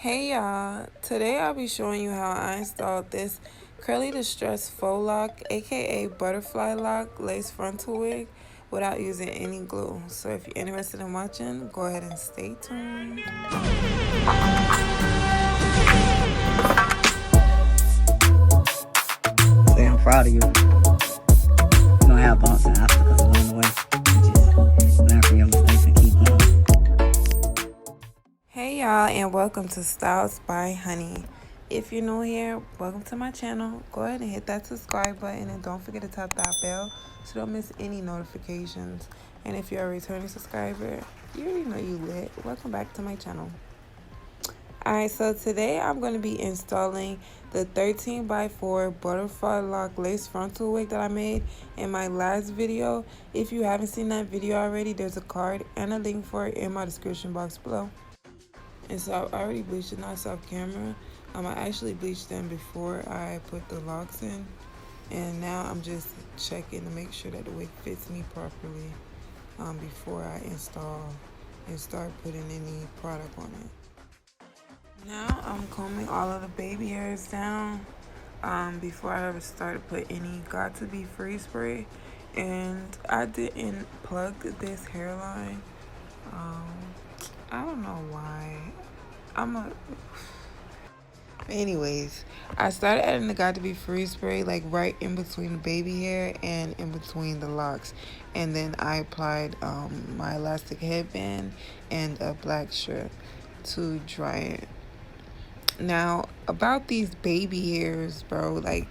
Hey y'all, today I'll be showing you how I installed this curly distressed faux lock, aka butterfly lock lace frontal wig without using any glue. So if you're interested in watching, go ahead and stay tuned. Say I'm proud of you. You're gonna have bumps and obstacles along the way. Just learn from your mistakes and keep going. Hey y'all, and welcome to Styles by Honey. If you're new here, welcome to my channel. Go ahead and hit that subscribe button and don't forget to tap that bell so you don't miss any notifications. And if you're a returning subscriber, you already know you lit. Welcome back to my channel. Alright, so today I'm going to be installing the 13x4 butterfly lock lace frontal wig that I made in my last video. If you haven't seen that video already, there's a card and a link for it in my description box below. And so I already bleached the knots off camera. I actually bleached them before I put the locks in. And now I'm just checking to make sure that the wig fits me properly before I install and start putting any product on it. Now I'm combing all of the baby hairs down before I ever start to put any Got To Be Free spray. And I didn't plug this hairline. I don't know why. Anyways, I started adding the Got To Be Free spray like right in between the baby hair and in between the locks. And then I applied my elastic headband and a black strip to dry it. Now, about these baby hairs, bro, like,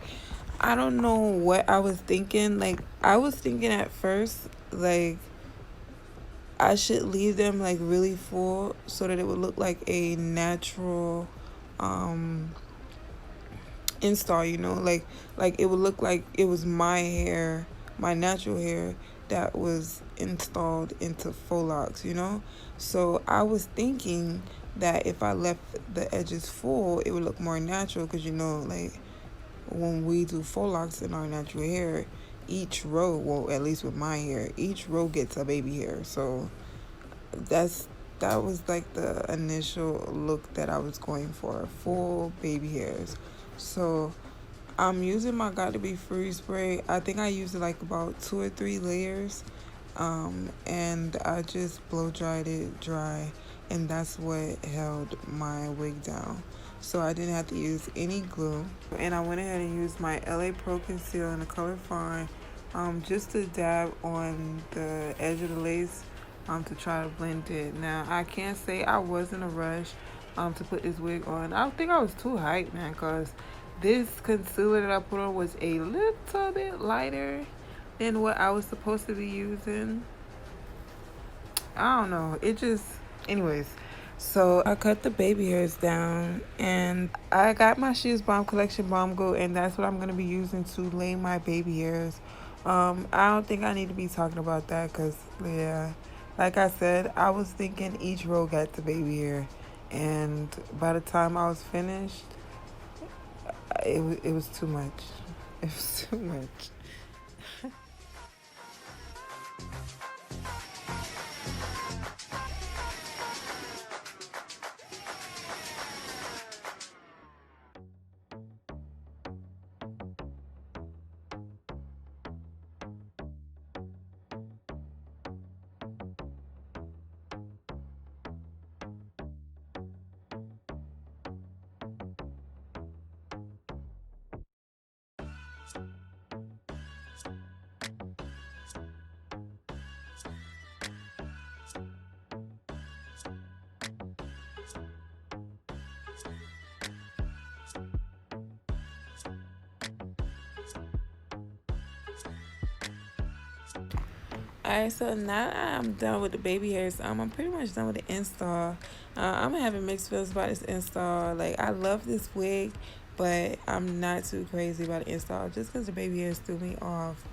I don't know what I was thinking. Like, I was thinking at first, like, I should leave them, like, really full so that it would look like a natural install, you know? Like it would look like it was my hair, my natural hair, that was installed into faux locks, you know? So I was thinking that if I left the edges full, it would look more natural because, you know, like when we do faux locks in our natural hair, each row, well, at least with my hair, each row gets a baby hair. So that was like the initial look that I was going for, full baby hairs. So I'm using my Got To Be Free spray. I think I used it like about 2 or 3 layers. And I just blow dried it dry, and that's what held my wig down. So I didn't have to use any glue. And I went ahead and used my LA Pro Conceal in the color Fine, just to dab on the edge of the lace to try to blend it. Now, I can't say I was in a rush to put this wig on. I think I was too hyped, man, because this concealer that I put on was a little bit lighter than what I was supposed to be using. I don't know. It just, anyways. So I cut the baby hairs down, and I got my SheIsBombCollection Bomb Goo, and that's what I'm going to be using to lay my baby hairs. I don't think I need to be talking about that because, yeah, like I said, I was thinking each row got the baby hair, and by the time I was finished, it was too much. It was too much. Alright, so now I'm done with the baby hairs. I'm pretty much done with the install. I'm having mixed feelings about this install. Like, I love this wig, but I'm not too crazy about the install just because the baby hairs threw me off.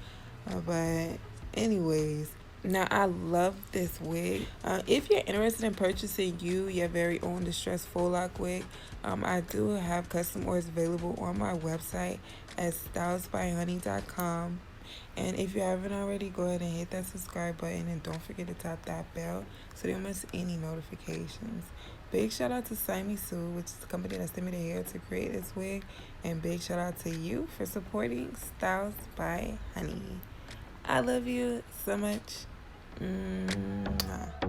But anyways, now I love this wig. If you're interested in purchasing your very own distressed faux lock wig, I do have custom orders available on my website at stylesbyhoney.com. And if you haven't already, go ahead and hit that subscribe button and don't forget to tap that bell so you don't miss any notifications. Big shout out to Simey Sue, which is the company that sent me the hair to create this wig. And big shout out to you for supporting Styles by Honey. I love you so much. Mwah.